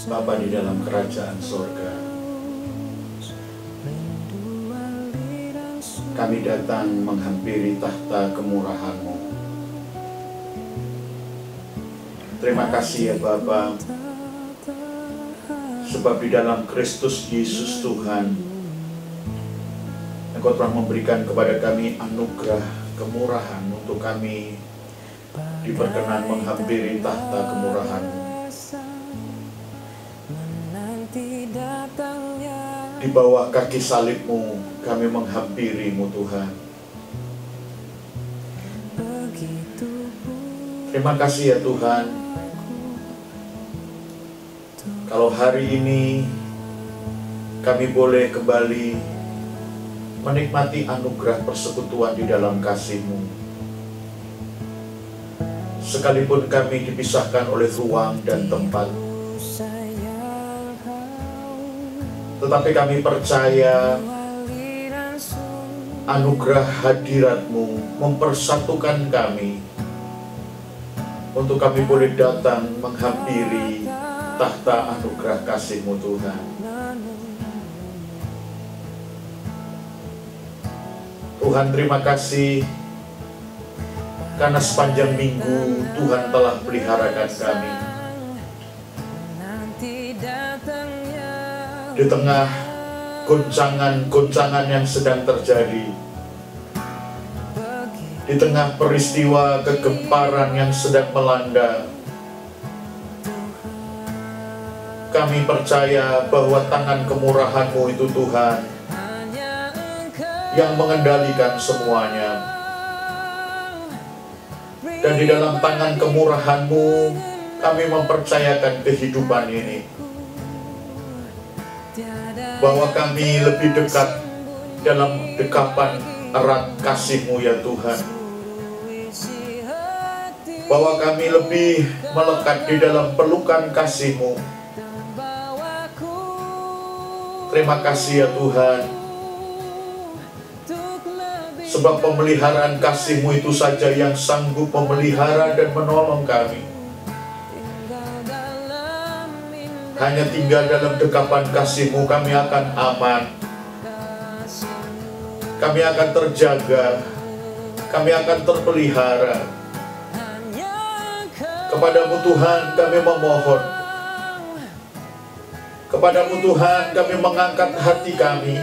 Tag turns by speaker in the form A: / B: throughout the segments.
A: Bapa di dalam kerajaan surga, kami datang menghampiri tahta kemurahan-Mu. Terima kasih ya Bapa, sebab di dalam Kristus Yesus Tuhan, Engkau telah memberikan kepada kami anugerah kemurahan untuk kami diperkenan menghampiri tahta kemurahan-Mu. Di bawah kaki salib-Mu kami menghampiri-Mu Tuhan. Terima kasih ya Tuhan, kalau hari ini kami boleh kembali menikmati anugerah persekutuan di dalam kasih-Mu. Sekalipun kami dipisahkan oleh ruang dan tempat, tetapi kami percaya anugerah hadirat-Mu mempersatukan kami untuk kami boleh datang menghampiri tahta anugerah kasih-Mu Tuhan. Tuhan, terima kasih karena sepanjang minggu Tuhan telah peliharakan kami. Di tengah goncangan-goncangan yang sedang terjadi, di tengah peristiwa kegemparan yang sedang melanda, kami percaya bahwa tangan kemurahan-Mu itu Tuhan yang mengendalikan semuanya. Dan di dalam tangan kemurahan-Mu kami mempercayakan kehidupan ini, bahwa kami lebih dekat dalam dekapan erat kasih-Mu ya Tuhan, bahwa kami lebih melekat di dalam pelukan kasih-Mu. Terima kasih ya Tuhan, sebab pemeliharaan kasih-Mu itu saja yang sanggup memelihara dan menolong kami. Hanya tinggal dalam dekapan kasih-Mu kami akan aman, kami akan terjaga, kami akan terpelihara. Kepadamu Tuhan kami memohon, kepadamu Tuhan kami mengangkat hati kami.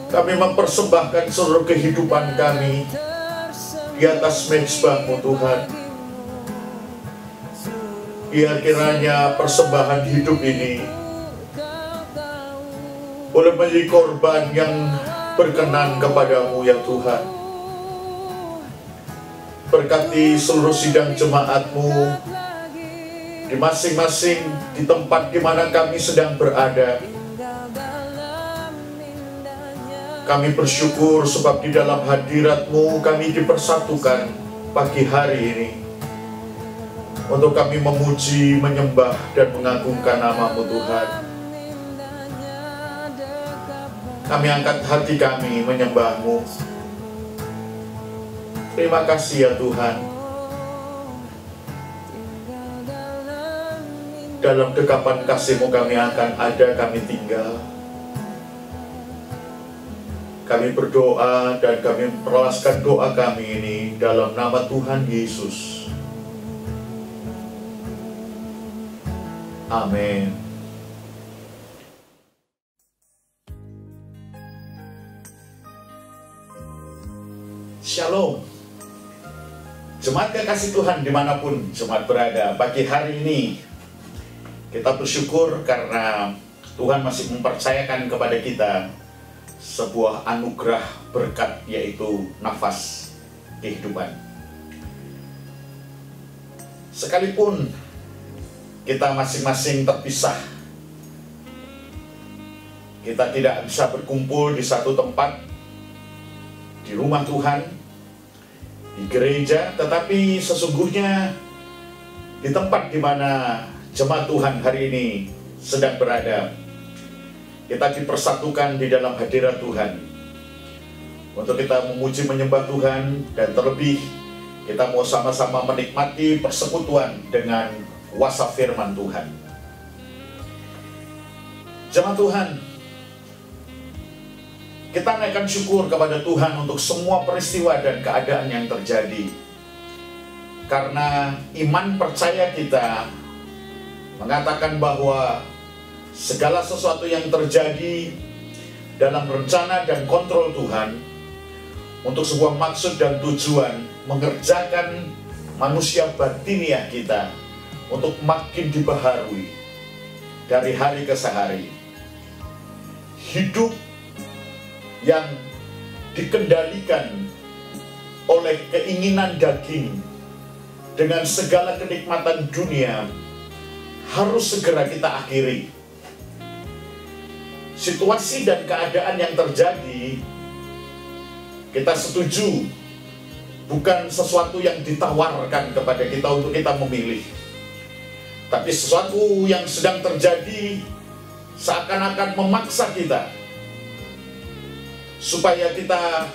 A: Kami mempersembahkan seluruh kehidupan kami di atas mezbah-Mu Tuhan. Biar kiranya persembahan hidup ini boleh menjadi korban yang berkenan kepadamu ya Tuhan. Berkati seluruh sidang jemaat-Mu di masing-masing di tempat di mana kami sedang berada. Kami bersyukur sebab di dalam hadirat-Mu kami dipersatukan pagi hari ini untuk kami memuji, menyembah, dan mengagungkan nama-Mu Tuhan. Kami angkat hati kami menyembah-Mu. Terima kasih ya Tuhan. Dalam dekapan kasih-Mu kami akan ada, kami tinggal. Kami berdoa dan kami memperlaskan doa kami ini dalam nama Tuhan Yesus. Amin. Shalom. Jemaat kekasih Tuhan dimanapun jemaat berada, pagi hari ini kita bersyukur karena Tuhan masih mempercayakan kepada kita sebuah anugerah berkat, yaitu nafas kehidupan. Sekalipun kita masing-masing terpisah, kita tidak bisa berkumpul di satu tempat, di rumah Tuhan, di gereja, tetapi sesungguhnya di tempat di mana jemaat Tuhan hari ini sedang berada, kita dipersatukan di dalam hadirat Tuhan untuk kita memuji menyembah Tuhan, dan terlebih kita mau sama-sama menikmati persekutuan dengan kuasa firman Tuhan. Jemaat Tuhan, kita naikkan syukur kepada Tuhan untuk semua peristiwa dan keadaan yang terjadi. Karena iman percaya kita mengatakan bahwa segala sesuatu yang terjadi dalam rencana dan kontrol Tuhan untuk sebuah maksud dan tujuan mengerjakan manusia batiniah kita untuk makin dibaharui dari hari ke hari. Hidup yang dikendalikan oleh keinginan daging dengan segala kenikmatan dunia harus segera kita akhiri. Situasi dan keadaan yang terjadi, kita setuju, bukan sesuatu yang ditawarkan kepada kita untuk kita memilih, tapi sesuatu yang sedang terjadi seakan-akan memaksa kita supaya kita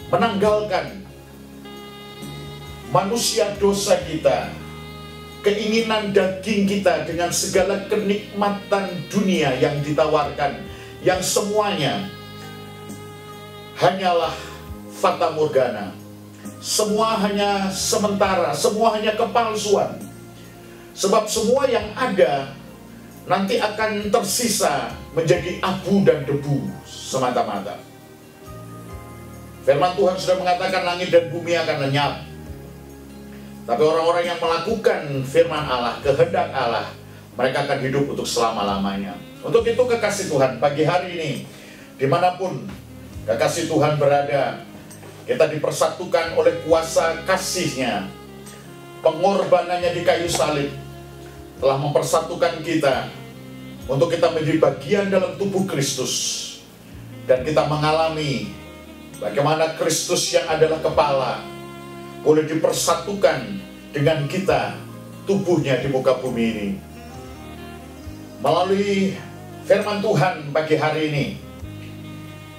A: menanggalkan manusia dosa kita, keinginan daging kita dengan segala kenikmatan dunia yang ditawarkan, yang semuanya hanyalah fata morgana, semua hanya sementara, semua hanya kepalsuan. Sebab semua yang ada nanti akan tersisa menjadi abu dan debu semata-mata. Firman Tuhan sudah mengatakan langit dan bumi akan lenyap, tapi orang-orang yang melakukan firman Allah, kehendak Allah, mereka akan hidup untuk selama-lamanya. Untuk itu kekasih Tuhan, pagi hari ini, dimanapun kekasih Tuhan berada, kita dipersatukan oleh kuasa kasih-Nya. Pengorbanannya di kayu salib telah mempersatukan kita untuk kita menjadi bagian dalam tubuh Kristus. Dan kita mengalami bagaimana Kristus yang adalah kepala boleh dipersatukan dengan kita, tubuhnya di muka bumi ini. Melalui firman Tuhan pagi hari ini,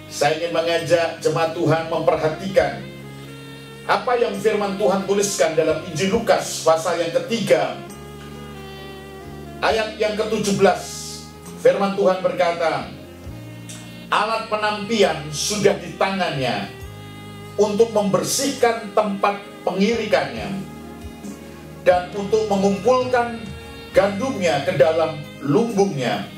A: saya ingin mengajak jemaat Tuhan memperhatikan apa yang firman Tuhan tuliskan dalam Injil Lukas pasal yang ketiga, ayat yang ke-17. Firman Tuhan berkata, alat penampian sudah di tangannya untuk membersihkan tempat pengirikannya dan untuk mengumpulkan gandumnya ke dalam lumbungnya.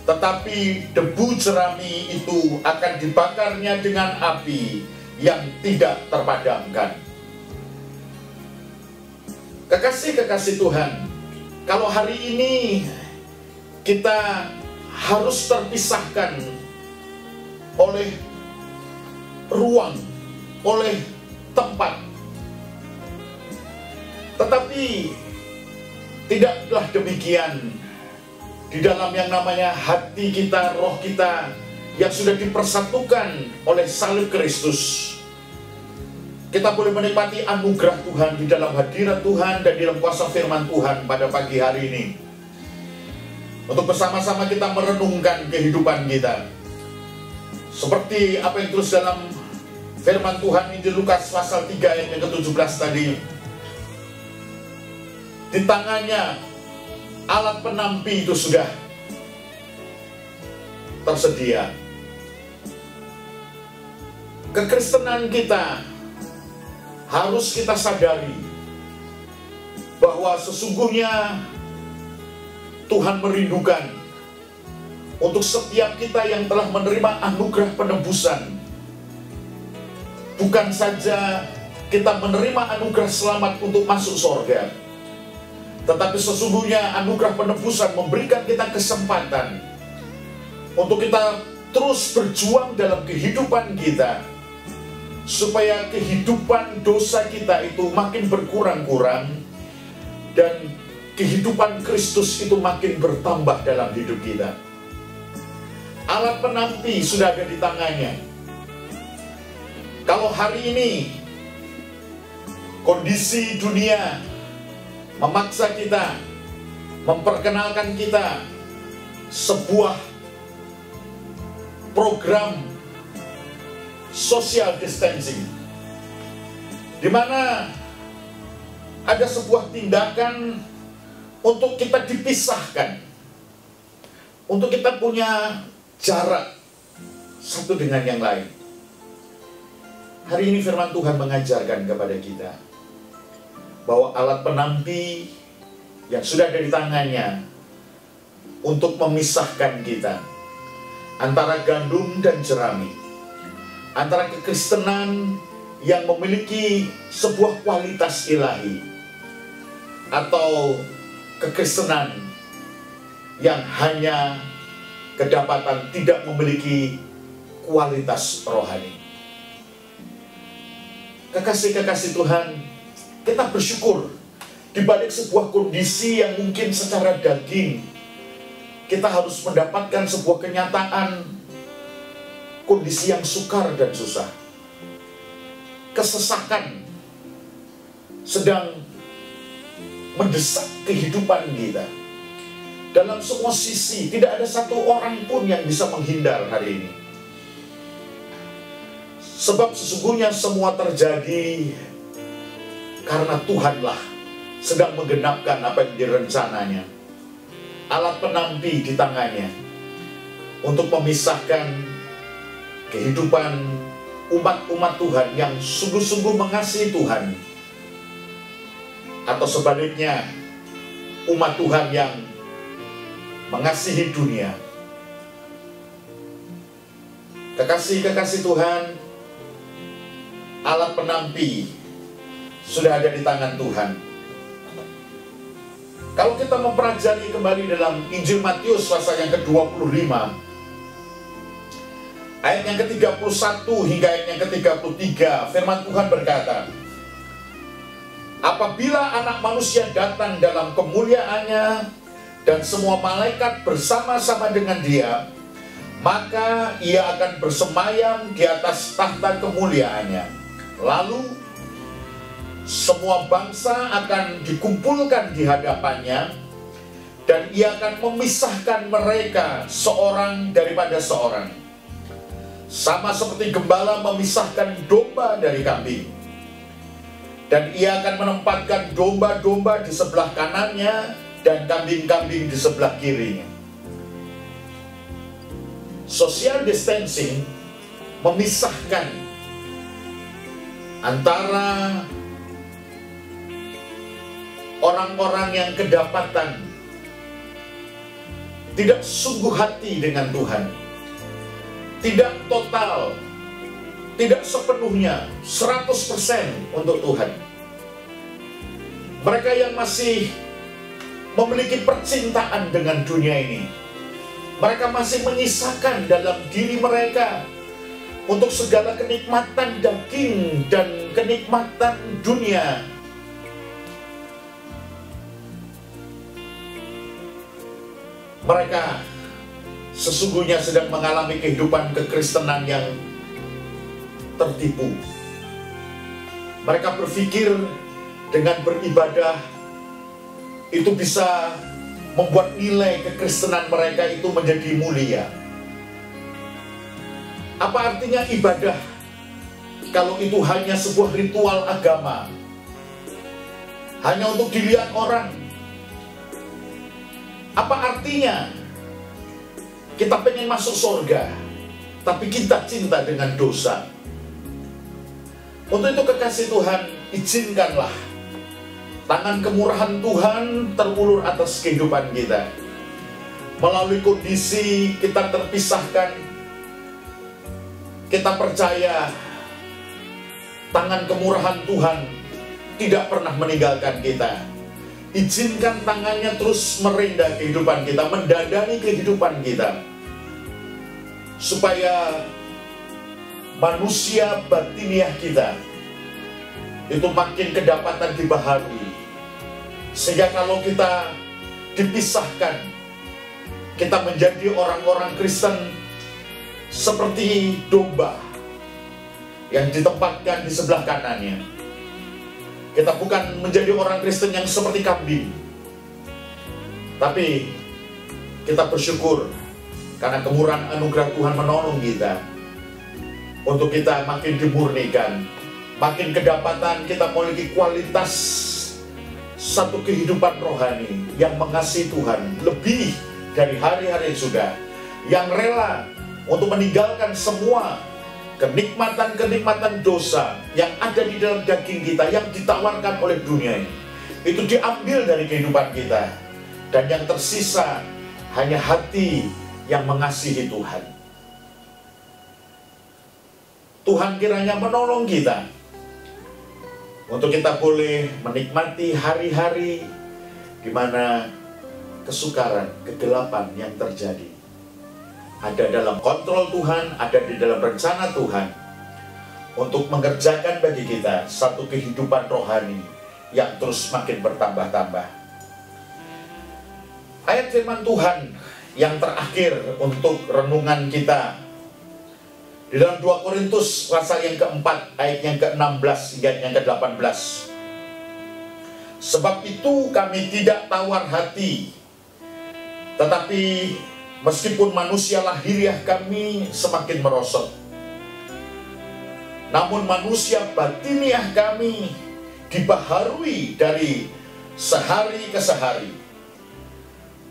A: Tetapi debu jerami itu akan dibakarnya dengan api yang tidak terpadamkan. Kekasih-kekasih Tuhan, kalau hari ini kita harus terpisahkan oleh ruang, oleh tempat, tetapi tidaklah demikian di dalam yang namanya hati kita, roh kita yang sudah dipersatukan oleh salib Kristus. Kita boleh menikmati anugerah Tuhan di dalam hadirat Tuhan dan di dalam kuasa firman Tuhan pada pagi hari ini, untuk bersama-sama kita merenungkan kehidupan kita seperti apa yang terus dalam firman Tuhan Injil Lukas pasal 3 ayat yang ke-17 tadi. Di tangannya alat penampi itu sudah tersedia. Kekristenan kita harus kita sadari bahwa sesungguhnya Tuhan merindukan untuk setiap kita yang telah menerima anugerah penebusan. Bukan saja kita menerima anugerah selamat untuk masuk surga, tetapi sesungguhnya anugerah penebusan memberikan kita kesempatan untuk kita terus berjuang dalam kehidupan kita, supaya kehidupan dosa kita itu makin berkurang-kurang dan kehidupan Kristus itu makin bertambah dalam hidup kita. Alat penampi sudah ada di tangannya. Kalau hari ini kondisi dunia memaksa kita, memperkenalkan kita sebuah program social distancing, di mana ada sebuah tindakan untuk kita dipisahkan, untuk kita punya jarak satu dengan yang lain. Hari ini firman Tuhan mengajarkan kepada kita bahwa alat penampi yang sudah ada di tangannya untuk memisahkan kita antara gandum dan jerami, antara kekristenan yang memiliki sebuah kualitas ilahi atau kekristenan yang hanya kedapatan tidak memiliki kualitas rohani. Kekasih-kekasih Tuhan, kita bersyukur di balik sebuah kondisi yang mungkin secara daging kita harus mendapatkan sebuah kenyataan kondisi yang sukar dan susah. Kesesakan sedang mendesak kehidupan kita. Dalam semua sisi, tidak ada satu orang pun yang bisa menghindar hari ini. Sebab sesungguhnya semua terjadi karena Tuhanlah sedang menggenapkan apa yang direncananya. Alat penampi di tangannya untuk memisahkan kehidupan umat-umat Tuhan yang sungguh-sungguh mengasihi Tuhan, atau sebaliknya umat Tuhan yang mengasihi dunia. Kekasih-kekasih Tuhan, alat penampi sudah ada di tangan Tuhan. Kalau kita mempelajari kembali dalam Injil Matius pasal yang ke-25, ayat yang ke-31 hingga ayat yang ke-33, firman Tuhan berkata, apabila Anak Manusia datang dalam kemuliaannya dan semua malaikat bersama-sama dengan Dia, maka Ia akan bersemayam di atas tahta kemuliaannya. Lalu semua bangsa akan dikumpulkan di hadapannya, dan Ia akan memisahkan mereka seorang daripada seorang, sama seperti gembala memisahkan domba dari kambing. Dan Ia akan menempatkan domba-domba di sebelah kanannya dan kambing-kambing di sebelah kirinya. Social distancing memisahkan antara orang-orang yang kedapatan tidak sungguh hati dengan Tuhan, tidak total, tidak sepenuhnya 100% untuk Tuhan. Mereka yang masih memiliki percintaan dengan dunia ini, mereka masih menyisakan dalam diri mereka untuk segala kenikmatan daging dan kenikmatan dunia. Mereka sesungguhnya sedang mengalami kehidupan kekristenan yang tertipu. Mereka berpikir dengan beribadah itu bisa membuat nilai kekristenan mereka itu menjadi mulia. Apa artinya ibadah kalau itu hanya sebuah ritual agama, hanya untuk dilihat orang? Apa artinya kita pengen masuk surga, tapi kita cinta dengan dosa? Untuk itu kekasih Tuhan, izinkanlah tangan kemurahan Tuhan terulur atas kehidupan kita. Melalui kondisi kita terpisahkan, kita percaya tangan kemurahan Tuhan tidak pernah meninggalkan kita. Izinkan tangannya terus merendah kehidupan kita, mendadani kehidupan kita, supaya manusia batiniah kita itu makin kedapatan dibaharui. Sehingga kalau kita dipisahkan, kita menjadi orang-orang Kristen seperti domba yang ditempatkan di sebelah kanannya. Kita bukan menjadi orang Kristen yang seperti kambing, tapi kita bersyukur karena kemurahan anugerah Tuhan menolong kita untuk kita makin dimurnikan, makin kedapatan kita memiliki kualitas satu kehidupan rohani yang mengasihi Tuhan lebih dari hari-hari yang sudah, yang rela untuk meninggalkan semua kenikmatan-kenikmatan dosa yang ada di dalam daging kita, yang ditawarkan oleh dunia ini. Itu diambil dari kehidupan kita, dan yang tersisa hanya hati yang mengasihi Tuhan. Tuhan kiranya menolong kita untuk kita boleh menikmati hari-hari di mana kesukaran, kegelapan yang terjadi ada dalam kontrol Tuhan, ada di dalam rencana Tuhan untuk mengerjakan bagi kita satu kehidupan rohani yang terus makin bertambah-tambah. Ayat firman Tuhan yang terakhir untuk renungan kita di dalam 2 Korintus pasal yang keempat, ayat yang ke-16 hingga yang ke-18. Sebab itu kami tidak tawar hati, tetapi meskipun manusia lahiriah kami semakin merosot, namun manusia batiniah kami dibaharui dari sehari ke sehari.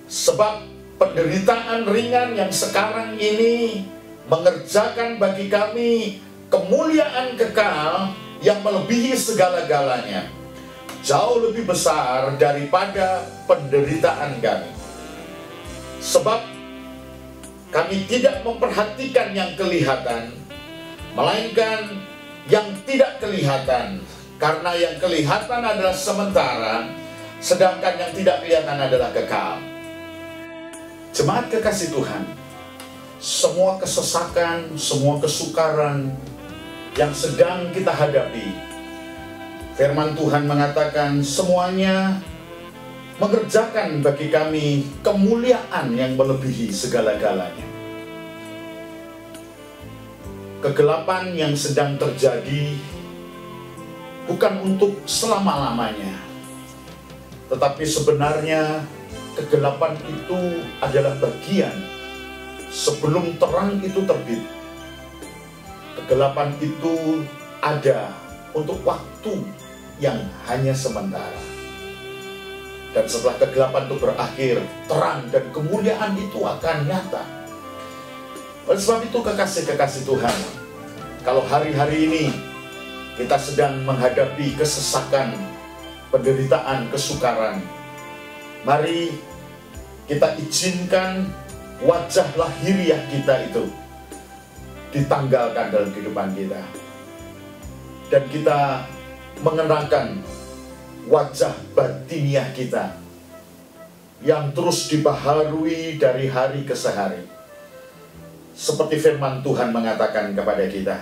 A: Sebab penderitaan ringan yang sekarang ini mengerjakan bagi kami kemuliaan kekal yang melebihi segala-galanya, jauh lebih besar daripada penderitaan kami. Sebab kami tidak memperhatikan yang kelihatan, melainkan yang tidak kelihatan. Karena yang kelihatan adalah sementara, sedangkan yang tidak kelihatan adalah kekal. Jemaat kekasih Tuhan, semua kesesakan, semua kesukaran yang sedang kita hadapi, firman Tuhan mengatakan semuanya mengerjakan bagi kami kemuliaan yang melebihi segala-galanya. Kegelapan yang sedang terjadi bukan untuk selama-lamanya, tetapi sebenarnya kegelapan itu adalah bagian sebelum terang itu terbit. Kegelapan itu ada untuk waktu yang hanya sementara. Dan setelah kegelapan itu berakhir, terang dan kemuliaan itu akan nyata. Oleh sebab itu kekasih-kekasih Tuhan, kalau hari-hari ini kita sedang menghadapi kesesakan, penderitaan, kesukaran, mari kita izinkan wajah lahiriah kita itu ditanggalkan dalam kehidupan kita, dan kita mengenakan wajah batiniah kita yang terus dibaharui dari hari ke hari. Seperti firman Tuhan mengatakan kepada kita,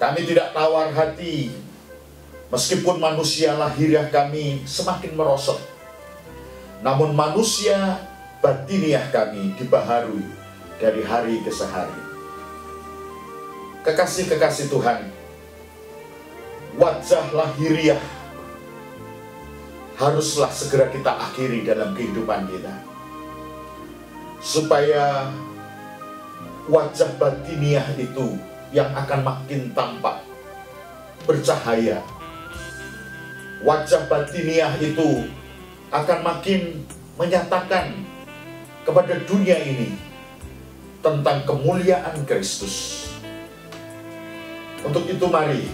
A: kami tidak tawar hati, meskipun manusia lahiriah kami semakin merosot, namun manusia batiniah kami dibaharui dari hari ke hari. Kekasih-kekasih Tuhan, wajah lahiriah haruslah segera kita akhiri dalam kehidupan kita, supaya wajah batiniah itu yang akan makin tampak, bercahaya. Wajah batiniah itu akan makin menyatakan kepada dunia ini tentang kemuliaan Kristus. Untuk itu mari,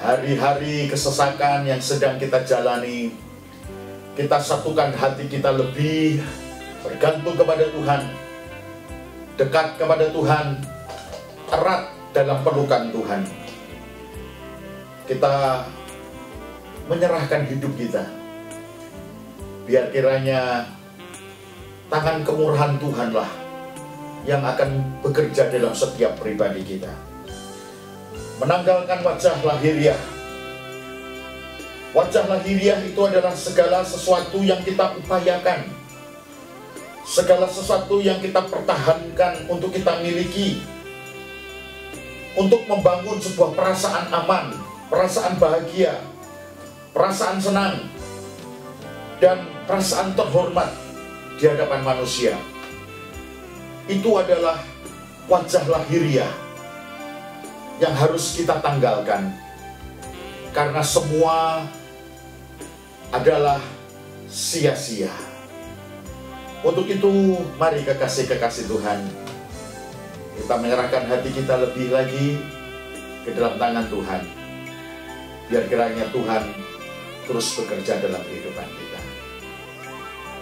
A: hari-hari kesesakan yang sedang kita jalani, kita satukan hati kita lebih bergantung kepada Tuhan, dekat kepada Tuhan, erat dalam pelukan Tuhan. Kita menyerahkan hidup kita, biar kiranya tangan kemurahan Tuhanlah yang akan bekerja dalam setiap pribadi kita. Menanggalkan wajah lahiriah. Wajah lahiriah itu adalah segala sesuatu yang kita upayakan, segala sesuatu yang kita pertahankan untuk kita miliki, untuk membangun sebuah perasaan aman, perasaan bahagia, perasaan senang, dan perasaan terhormat di hadapan manusia. Itu adalah wajah lahiriah yang harus kita tanggalkan, karena semua adalah sia-sia. Untuk itu, mari kekasih-kekasih Tuhan, kita menyerahkan hati kita lebih lagi ke dalam tangan Tuhan. Biar kiranya Tuhan terus bekerja dalam kehidupan kita.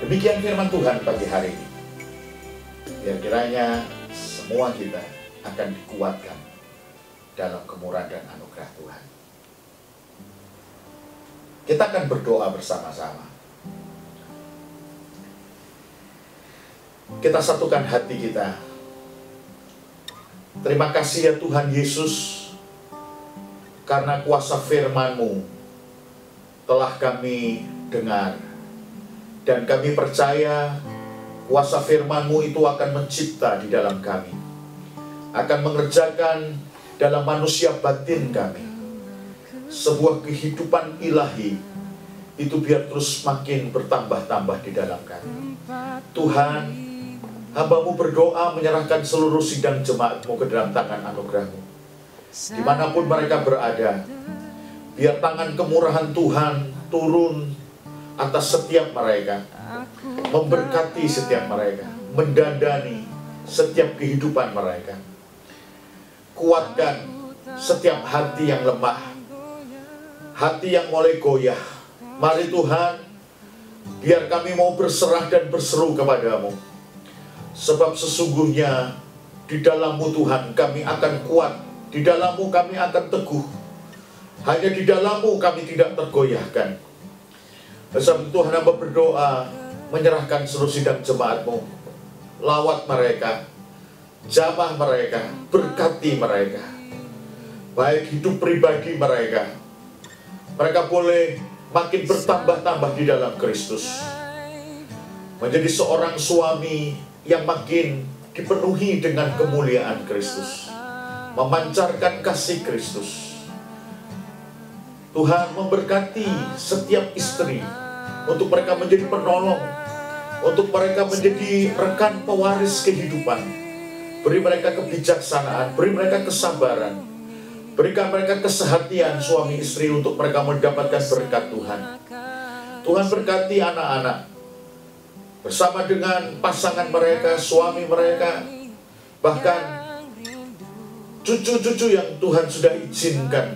A: Demikian firman Tuhan pagi hari ini. Biar kiranya semua kita akan dikuatkan dalam kemurahan dan anugerah Tuhan. Kita akan berdoa bersama-sama. Kita satukan hati kita. Terima kasih ya Tuhan Yesus, karena kuasa firman-Mu telah kami dengar. Dan kami percaya kuasa firman-Mu itu akan mencipta di dalam kami, akan mengerjakan dalam manusia batin kami sebuah kehidupan ilahi, itu biar terus makin bertambah-tambah di dalam kami. Tuhan, hamba-Mu berdoa menyerahkan seluruh sidang jemaat-Mu ke dalam tangan anugerah-Mu. Dimanapun mereka berada, biar tangan kemurahan Tuhan turun atas setiap mereka, memberkati setiap mereka, mendandani setiap kehidupan mereka. Kuatkan setiap hati yang lemah, hati yang mulai goyah. Mari Tuhan, biar kami mau berserah dan berseru kepadamu. Sebab sesungguhnya di dalam-Mu Tuhan kami akan kuat, di dalam-Mu kami akan teguh. Hanya di dalam-Mu kami tidak tergoyahkan. Sebab Tuhan, hamba berdoa menyerahkan seluruh sidang jemaat-Mu. Lawat mereka, jamah mereka, berkati mereka. Baik hidup pribadi mereka, mereka boleh makin bertambah-tambah di dalam Kristus. Menjadi seorang suami yang makin dipenuhi dengan kemuliaan Kristus, memancarkan kasih Kristus. Tuhan memberkati setiap istri, untuk mereka menjadi penolong, untuk mereka menjadi rekan pewaris kehidupan. Beri mereka kebijaksanaan, beri mereka kesabaran, berikan mereka kesehatian suami istri untuk mereka mendapatkan berkat Tuhan. Tuhan berkati anak-anak, bersama dengan pasangan mereka, suami mereka, bahkan cucu-cucu yang Tuhan sudah izinkan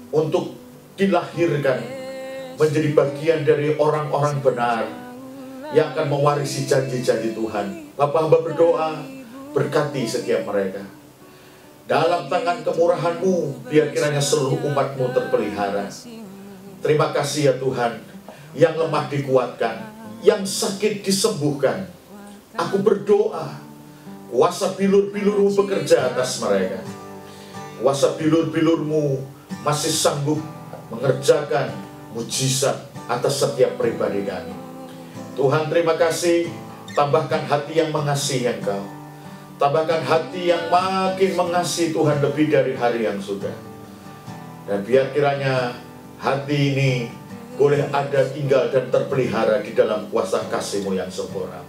A: untuk dilahirkan menjadi bagian dari orang-orang benar yang akan mewarisi janji-janji Tuhan. Bapa, hamba berdoa, berkati setiap mereka. Dalam tangan kemurahan-Mu, biar kiranya seluruh umat-Mu terpelihara. Terima kasih ya Tuhan, yang lemah dikuatkan, yang sakit disembuhkan. Aku berdoa, kuasa bilur-bilur-Mu bekerja atas mereka. Kuasa bilur-bilur-Mu masih sanggup mengerjakan mujizat atas setiap pribadi kami. Tuhan, terima kasih. Tambahkan hati yang mengasihi Engkau, tambahkan hati yang makin mengasihi Tuhan lebih dari hari yang sudah. Dan biar kiranya hati ini boleh ada, tinggal dan terpelihara di dalam kuasa kasih-Mu yang sempurna.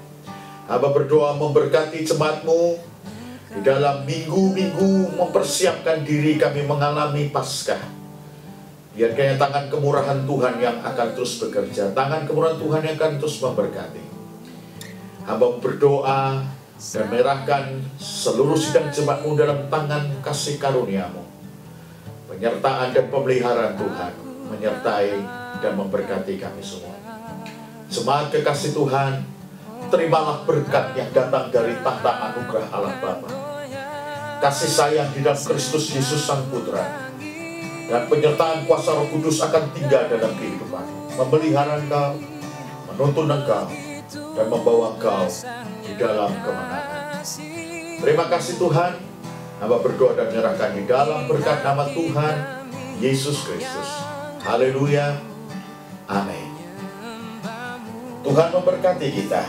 A: Hamba berdoa memberkati jemaat-Mu di dalam minggu-minggu mempersiapkan diri kami mengalami Paskah. Biar kayak tangan kemurahan Tuhan yang akan terus bekerja, tangan kemurahan Tuhan yang akan terus memberkati. Hamba berdoa dan menyerahkan seluruh sidang jemaat-Mu dalam tangan kasih karunia-Mu. Penyertaan dan pemeliharaan Tuhan menyertai dan memberkati kami semua. Jemaat kekasih Tuhan, terimalah berkat yang datang dari tahta anugerah Allah Bapa, kasih sayang di dalam Kristus Yesus Sang Putra, dan penyertaan kuasa Roh Kudus akan tinggal dalam kehidupan, memelihara engkau, menuntun engkau, dan membawa engkau di dalam kemenangan. Terima kasih Tuhan. Hamba berdoa dan menyerahkan di dalam berkat nama Tuhan Yesus Kristus. Haleluya. Amin. Tuhan memberkati kita.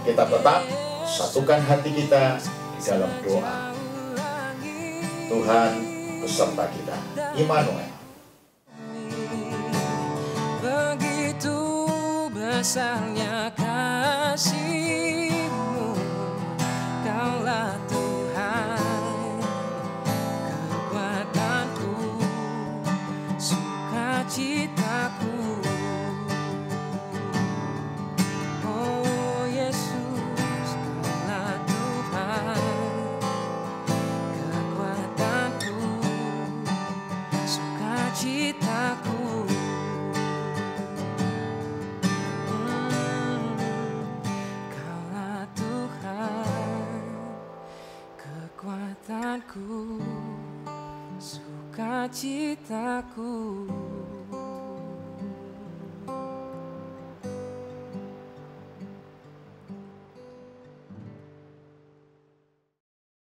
A: Kita tetap satukan hati kita di dalam doa. Tuhan beserta kita. Immanuel.
B: Begitu besarnya kasih-Mu, Kaulah Tuhan, kekuatanku, sukacitaku. sukacitaku. Kaulah Tuhan, kekuatanku, sukacitaku.